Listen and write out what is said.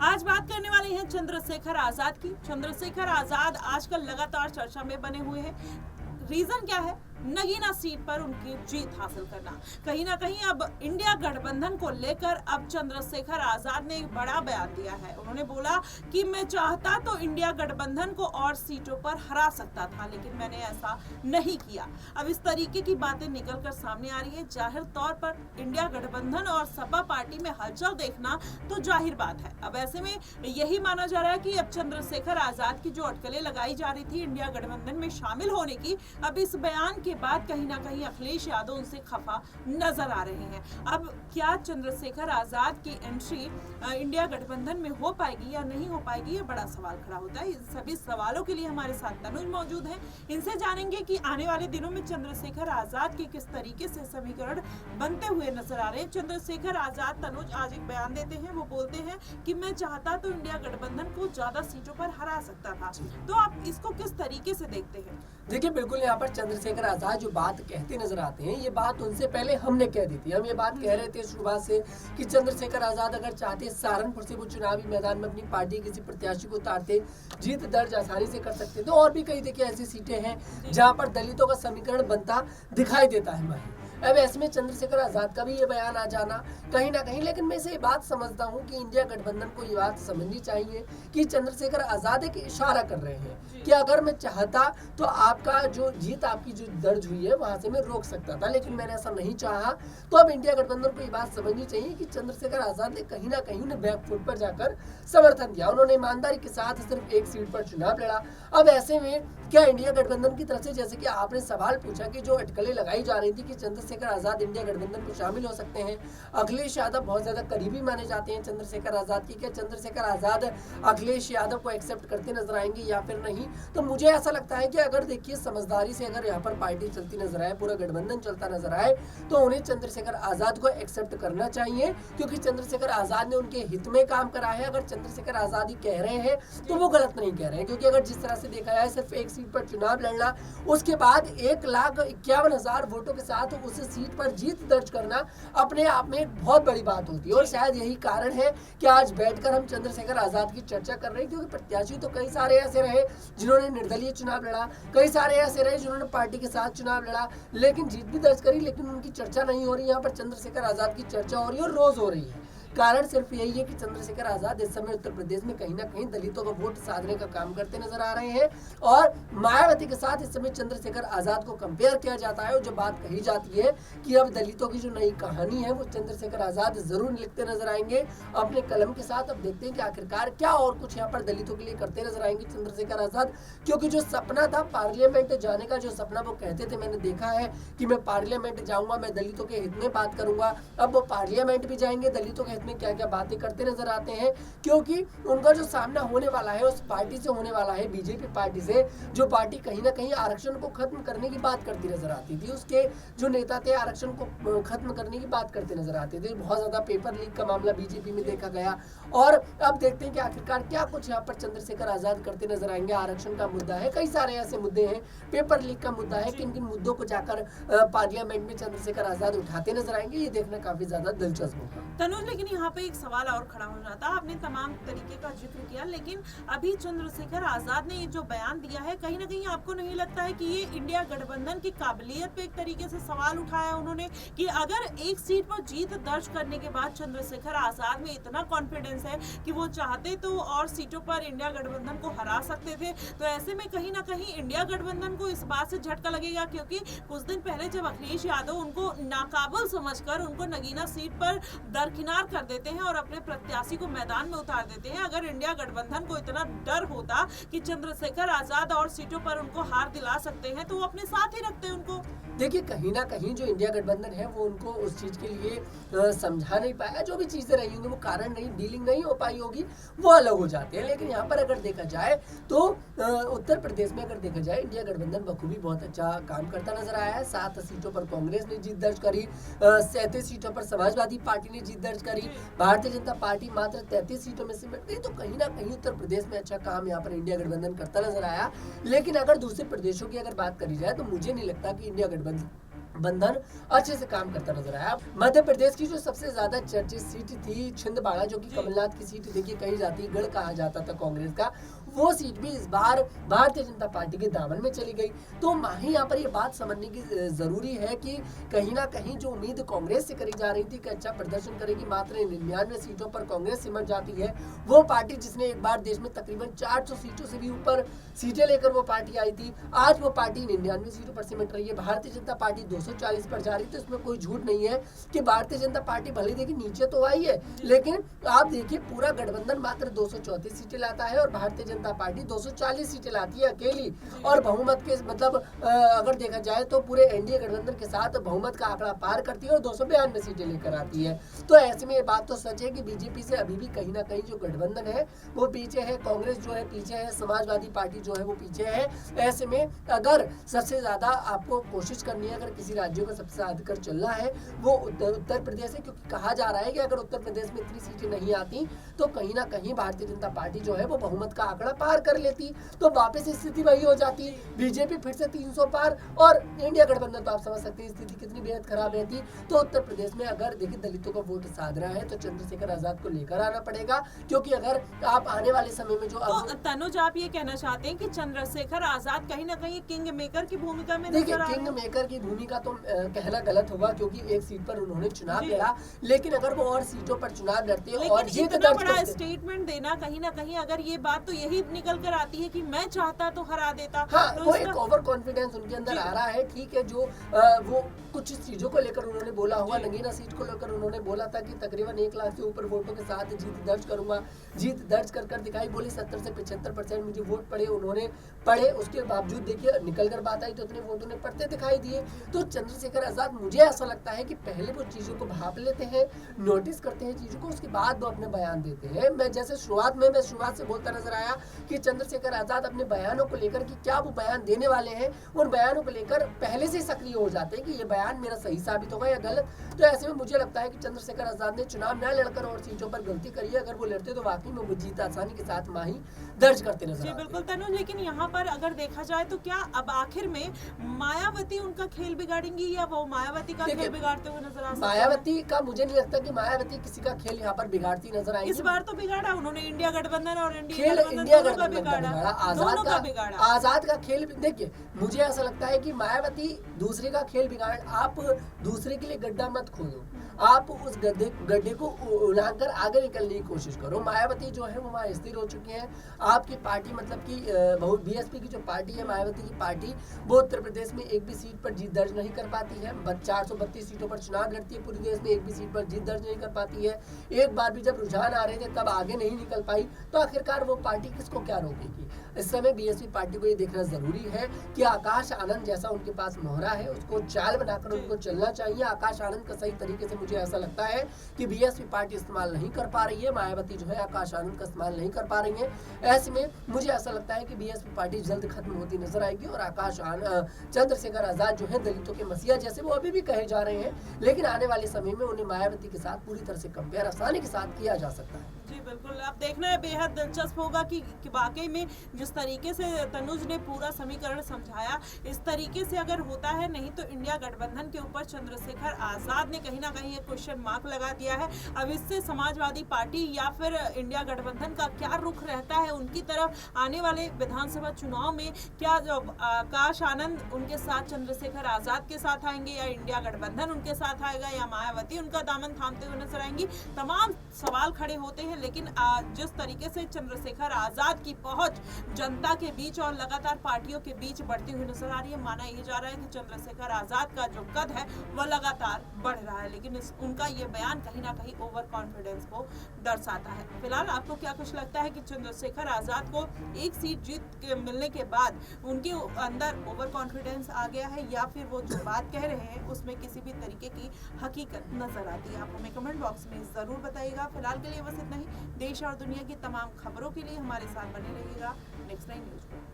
आज बात करने वाले हैं चंद्रशेखर आजाद की। चंद्रशेखर आजाद आजकल लगातार चर्चा में बने हुए हैं। रीजन क्या है? नगीना सीट पर उनकी जीत हासिल करना। कहीं ना कहीं अब इंडिया गठबंधन को लेकर अब चंद्रशेखर आजाद ने एक बड़ा बयान दिया है। उन्होंने बोला कि मैं चाहता तो इंडिया गठबंधन को और सीटों पर हरा सकता था, लेकिन मैंने ऐसा नहीं किया। अब इस तरीके की बातें निकलकर सामने आ रही है। जाहिर तौर पर इंडिया गठबंधन और सपा पार्टी में हलचल देखना तो जाहिर बात है। अब ऐसे में यही माना जा रहा है कि अब चंद्रशेखर आजाद की जो अटकलें लगाई जा रही थी इंडिया गठबंधन में शामिल होने की, अब इस बयान के बाद कहीं ना कहीं अखिलेश यादव उनसे खफा नजर आ रहे हैं। अब क्या चंद्रशेखर आजाद की एंट्री इंडिया गठबंधन में हो पाएगी या नहीं हो पाएगी, ये बड़ा सवाल खड़ा होता है। इन सभी सवालों के लिए हमारे साथ तनुज मौजूद हैं। इनसे जानेंगे कि आने वाले दिनों में चंद्रशेखर आजाद के किस तरीके से समीकरण बनते हुए नजर आ रहे हैं। चंद्रशेखर आजाद तनुज आज एक बयान देते हैं। वो बोलते हैं कि मैं चाहता तो इंडिया गठबंधन को ज्यादा सीटों पर हरा सकता था। तो आप इसको किस तरीके से देखते हैं? देखिए, बिल्कुल यहाँ पर चंद्रशेखर आजाद जो बात कहते नजर आते हैं, ये बात उनसे पहले हमने कह दी थी। हम ये बात कह रहे थे शुरुआत से कि चंद्रशेखर आजाद अगर चाहते सहारनपुर से वो चुनावी मैदान में अपनी पार्टी किसी प्रत्याशी को उतारते, जीत दर्ज आसानी से कर सकते थे। और भी कई देखिए ऐसी सीटें हैं जहाँ पर दलितों का समीकरण बनता दिखाई देता है हमें। अब ऐसे में चंद्रशेखर आजाद का भी ये बयान आ जाना कहीं ना कहीं, लेकिन मैं इसे ये बात समझता हूँ कि इंडिया गठबंधन को ये बात समझनी चाहिए कि चंद्रशेखर आजाद एक इशारा कर रहे हैं कि अगर मैं चाहता तो आपका जो जीत आपकी जो दर्ज हुई है वहां से मैं रोक सकता था, लेकिन मैंने ऐसा नहीं चाहा। तो अब इंडिया गठबंधन को ये बात समझनी चाहिए कि चंद्रशेखर आजाद ने कहीं ना कहीं उन्हें बैकफुट पर जाकर समर्थन दिया। उन्होंने ईमानदारी के साथ सिर्फ एक सीट पर चुनाव लड़ा। अब ऐसे में क्या इंडिया गठबंधन की तरफ से, जैसे कि आपने सवाल पूछा कि जो अटकलें लगाई जा रही थी कि चंद्रशेखर आजाद इंडिया गठबंधन में शामिल हो सकते हैं, अखिलेश यादव बहुत ज्यादा करीबी माने जाते हैं चंद्रशेखर आजाद की, क्या चंद्रशेखर आजाद अखिलेश यादव को एक्सेप्ट करते नजर आएंगे या फिर नहीं? तो मुझे ऐसा लगता है कि अगर देखिए समझदारी से अगर यहाँ पर पार्टी चलती नजर आए, पूरा गठबंधन चलता नजर आए, तो उन्हें चंद्रशेखर आजाद को एक्सेप्ट करना चाहिए, क्योंकि चंद्रशेखर आजाद ने उनके हित में काम करा है। अगर चंद्रशेखर आजाद ही कह रहे हैं तो वो गलत नहीं कह रहे हैं, क्योंकि अगर जिस तरह से देखा जाए सिर्फ एक सीट पर चुनाव लड़ना, उसके बाद 1,51,000 वोटों के साथ उस सीट पर जीत दर्ज करना अपने आप में एक बहुत बड़ी बात होती है। और शायद यही कारण है कि आज बैठकर हम चंद्रशेखर आजाद की चर्चा कर रहे हैं, क्योंकि प्रत्याशी तो कई सारे ऐसे रहे जिन्होंने निर्दलीय चुनाव लड़ा, कई सारे ऐसे रहे जिन्होंने पार्टी के साथ चुनाव लड़ा लेकिन जीत भी दर्ज करी, लेकिन उनकी चर्चा नहीं हो रही। यहाँ पर चंद्रशेखर आजाद की चर्चा हो रही है और रोज हो रही है। कारण सिर्फ यही है कि चंद्रशेखर आजाद इस समय उत्तर प्रदेश में कहीं ना कहीं दलितों का वोट साधने का काम करते नजर आ रहे हैं, और मायावती के साथ इस समय चंद्रशेखर आजाद को कंपेयर किया जाता है। और जो बात कही जाती है कि अब दलितों की जो नई कहानी है वो चंद्रशेखर आजाद जरूर लिखते नजर आएंगे अपने कलम के साथ। अब देखते हैं कि आखिरकार क्या और कुछ यहाँ पर दलितों के लिए करते नजर आएंगे चंद्रशेखर आजाद, क्योंकि जो सपना था पार्लियामेंट जाने का, जो सपना वो कहते थे, मैंने देखा है कि मैं पार्लियामेंट जाऊंगा, मैं दलितों के हित में बात करूंगा, अब वो पार्लियामेंट भी जाएंगे, दलितों के हित में क्या क्या बातें करते नजर आते हैं। क्योंकि उनका जो सामना होने वाला है उस पार्टी से होने वाला है, बीजेपी पार्टी से, जो पार्टी कहीं ना कहीं आरक्षण को खत्म करने की बात करती नजर आती थी। उसके जो नेता थे आरक्षण को खत्म करने की बात करते नजर आते थे। बहुत ज्यादा पेपर लीक का मामला बीजेपी में देखा गया, और अब देखते हैं कि आखिरकार क्या कुछ यहाँ पर चंद्रशेखर आजाद करते नजर आएंगे। आरक्षण का मुद्दा है, कई सारे ऐसे मुद्दे हैं, पेपर लीक का मुद्दा है, किन किन मुद्दों को जाकर पार्लियामेंट में चंद्रशेखर आजाद उठाते नजर आएंगे, ये देखना काफी ज्यादा दिलचस्प होगा। तनुज, लेकिन यहाँ पे एक सवाल और खड़ा हो जाता है। आपने तमाम तरीके का जिक्र किया, लेकिन अभी चंद्रशेखर आजाद ने ये जो बयान दिया है, कहीं ना कहीं आपको नहीं लगता है कि ये इंडिया गठबंधन की काबिलियत पे एक तरीके से सवाल उठाया उन्होंने कि अगर एक सीट पर जीत दर्ज करने के बाद चंद्रशेखर आजाद में इतना कॉन्फिडेंस है कि वो चाहते तो और सीटों पर इंडिया गठबंधन को हरा सकते थे, तो ऐसे में कहीं ना कहीं इंडिया गठबंधन को इस बात से झटका लगेगा, क्योंकि कुछ दिन पहले जब अखिलेश यादव उनको नाकाबिल समझकर उनको नगीना सीट पर दरकिनार कर देते हैं और अपने प्रत्याशी को मैदान में उतार देते हैं, अगर इंडिया गठबंधन को इतना डर होता कि चंद्रशेखर आजाद और सीटों पर उनको हार दिला सकते हैं, तो वो अपने साथ ही रखते उनको। देखिए, कहीं ना कहीं जो इंडिया गठबंधन है वो उनको उस चीज के लिए समझा नहीं पाया। जो भी चीजें रही होंगी वो कारण नहीं, डीलिंग नहीं हो पाई होगी, वो अलग हो जाते हैं। लेकिन यहाँ पर अगर देखा जाए तो उत्तर प्रदेश में अगर देखा जाए इंडिया गठबंधन बखूबी बहुत अच्छा काम करता नजर आया है। 7 सीटों पर कांग्रेस ने जीत दर्ज करी, 37 सीटों पर समाजवादी पार्टी ने जीत दर्ज करी, भारतीय जनता पार्टी मात्र 33 सीटों में सिमट गई। तो कहीं ना कहीं उत्तर प्रदेश में अच्छा काम यहाँ पर इंडिया गठबंधन करता नजर आया। लेकिन अगर दूसरे प्रदेशों की अगर बात करी जाए तो मुझे नहीं लगता कि इंडिया गठबंधन बंधन अच्छे से काम करता नजर आया। मध्य प्रदेश की जो सबसे ज्यादा चर्चित सीट थी छिंदवाड़ा, जो कि कमलनाथ की सीट देखिए कही जाती गढ़ कहा जाता था कांग्रेस का, वो सीट भी इस बार भारतीय जनता पार्टी के दामन में चली गई। तो माही यहाँ पर ये बात समझने की जरूरी है कि कहीं ना कहीं जो उम्मीद कांग्रेस से करी जा रही थी कि अच्छा प्रदर्शन करेगी, मात्र 99 सीटों पर कांग्रेस सिमट जाती है, वो पार्टी जिसने एक बार देश में तकरीबन 400 सीटों से भी ऊपर सीटें लेकर वो पार्टी आई थी, आज वो पार्टी 99 सीटों पर सिमट रही है। भारतीय जनता पार्टी 240 पर जा रही, तो इसमें कोई झूठ नहीं है कि भारतीय जनता पार्टी भले देखिए नीचे तो आई है, लेकिन आप देखिए पूरा गठबंधन मात्र 234 सीटें लाता है और भारतीय जनता पार्टी 240 सीटें लाती है अकेली। और बहुमत के मतलब अगर देखा जाए तो पूरे एनडीए गठबंधन के साथ बहुमत का आंकड़ा पार करती है और 292 सीटें लेकर आती है। तो ऐसे में ये बात तो सच है कि बीजेपी से अभी भी कहीं ना कहीं जो गठबंधन है वो पीछे है, कांग्रेस जो है पीछे है, समाजवादी पार्टी जो है वो पीछे है। ऐसे में अगर सबसे ज्यादा आपको कोशिश करनी है, अगर किसी राज्यों का सबसे ज्यादा कर चलना है वो उत्तर प्रदेश है, क्योंकि कहा जा रहा है कि अगर उत्तर प्रदेश में इतनी सीटें नहीं आती तो कहीं ना कहीं भारतीय जनता पार्टी जो है वो बहुमत का आंकड़ा पार कर लेती, तो वापस स्थिति वही हो जाती, बीजेपी फिर से 300 पार और इंडिया गठबंधन। तो आप समझ सकते हैं स्थिति कितनी बेहद खराब रहती। तो उत्तर प्रदेश में अगर देखिए दलितों का वोट साध रहा है तो चंद्रशेखर आजाद को लेकर आना पड़ेगा, क्योंकि अगर आप आने वाले समय में जो तो तनुज आप ये कहना चाहते हैं कि चंद्रशेखर आजाद कहीं ना कहीं किंग मेकर की भूमिका में देखिए नजर आ रहे किंग हैं? मेकर की भूमिका तो कहना गलत होगा, क्योंकि एक सीट पर उन्होंने चुनाव लड़ा, लेकिन अगर वो और सीटों पर चुनाव लड़ते हैं और लेकिन जीत इतना दर्ज बड़ा करते स्टेटमेंट देना कहीं ना कहीं अगर ये बात तो यही निकल कर आती है कि मैं चाहता तो हरा देता। हाँ, तो वो एक ओवर कॉन्फिडेंस उनके अंदर आ रहा है। ठीक है, जो वो कुछ चीजों को लेकर उन्होंने बोला हुआ, नगीना सीट को लेकर उन्होंने बोला था कि तकरीबन 1 लाख से ऊपर वोटों के साथ जीत दर्ज करूंगा, जीत दर्ज कर कर दिखाई, बोली 70 से 75% मुझे वोट पड़े, उन्होंने पढ़े, उसके बावजूद देखिए निकल कर बात आई तो इतने वोट उन्हें पड़ते दिखाई दिए। तो चंद्रशेखर आजाद मुझे ऐसा लगता है कि पहले वो चीजों को भाप लेते हैं, नोटिस करते हैं चीजों को, उसके बाद वो अपने बयान देते हैं। मैं जैसे शुरुआत से बोलता नजर आया कि चंद्रशेखर आजाद अपने बयानों को लेकर कि क्या वो बयान देने वाले हैं, उन बयानों को लेकर पहले से सक्रिय हो जाते हैं कि ये बयान मेरा सही साबित होगा या गलत। तो ऐसे में मुझे लगता है कि चंद्रशेखर आजाद ने चुनाव न लड़कर और सीटों पर गलती करी है। अगर वो लड़ते तो वाकई में वो जीत आसानी के साथ माही दर्ज करते नजर आते। बिल्कुल तनुज, लेकिन यहाँ पर अगर देखा जाए तो क्या अब आखिर में मायावती उनका खेल बिगाड़ेंगी या वो मायावती का खेल बिगाड़ते हुए नजर आ सकते हैं? मायावती का मुझे नहीं लगता कि मायावती किसी का खेल यहाँ पर बिगाड़ती नजर आएगी। इस बार तो बिगाड़ा उन्होंने, इंडिया गठबंधन और खेल इंडिया गठबंधन का बिगाड़ा, आजाद का खेल। देखिए मुझे ऐसा लगता है कि मायावती दूसरे का खेल बिगाड़, आप दूसरे के लिए गड्ढा मत खोदो, आप उस गड्ढे को उलांघकर आगे निकलने की कोशिश करो। मायावती जो है वो वहाँ स्थिर हो चुकी है। आपकी पार्टी मतलब कि बीएसपी की जो पार्टी है, मायावती की पार्टी, वो उत्तर प्रदेश में एक भी सीट पर जीत दर्ज नहीं कर पाती है। 432 सीटों पर चुनाव लड़ती है पूरे देश में, एक भी सीट पर जीत दर्ज नहीं कर पाती है। एक बार भी जब रुझान आ रहे थे तब आगे नहीं निकल पाई, तो आखिरकार वो पार्टी किसको क्या रोकेगी। इस समय बीएसपी पार्टी को ये देखना जरूरी है कि आकाश आनंद जैसा उनके पास मोहरा है उसको चाल बनाकर उनको चलना चाहिए। आकाश आनंद का सही तरीके से मुझे ऐसा लगता है कि बीएसपी पार्टी इस्तेमाल नहीं कर पा रही है, मायावती जो है आकाश आनंद का इस्तेमाल नहीं कर पा रही है। ऐसे में मुझे ऐसा लगता है कि बीएसपी पार्टी जल्द खत्म होती नजर आएगी और चंद्रशेखर आजाद जो है दलितों के मसीहा जैसे वो अभी भी कहे जा रहे हैं, लेकिन आने वाले समय में उन्हें मायावती के साथ पूरी तरह से कंपेयर आसानी के साथ किया जा सकता है। जी बिल्कुल, अब देखना है, बेहद दिलचस्प होगा कि वाकई में जिस तरीके से तनुज ने पूरा समीकरण समझाया इस तरीके से अगर होता है, नहीं तो इंडिया गठबंधन के ऊपर चंद्रशेखर आजाद ने कहीं ना कहीं एक क्वेश्चन मार्क लगा दिया है। अब इससे समाजवादी पार्टी या फिर इंडिया गठबंधन का क्या रुख रहता है उनकी तरफ आने वाले विधानसभा चुनाव में, क्या आकाश आनंद उनके साथ चंद्रशेखर आजाद के साथ आएंगे या इंडिया गठबंधन उनके साथ आएगा या मायावती उनका दामन थामते हुए नजर आएंगी, तमाम सवाल खड़े होते हैं। लेकिन जिस तरीके से चंद्रशेखर आजाद की पहुंच जनता के बीच और लगातार पार्टियों के बीच बढ़ती हुई नजर आ रही है, माना यह जा रहा है कि चंद्रशेखर आजाद का जो कद है वह लगातार बढ़ रहा है, लेकिन उनका ये बयान कहीं ना कहीं ओवर कॉन्फिडेंस को दर्शाता है। फिलहाल आपको क्या कुछ लगता है कि चंद्रशेखर आजाद को एक सीट जीत के मिलने के बाद उनके अंदर ओवर कॉन्फिडेंस आ गया है या फिर वो जो बात कह रहे हैं उसमें किसी भी तरीके की हकीकत नजर आती है? आप हमें कमेंट बॉक्स में जरूर बताइएगा। फिलहाल के लिए बस इतना ही। देश और दुनिया की तमाम खबरों के लिए हमारे साथ बने रहिएगा नेक्स्ट 9 न्यूज पर।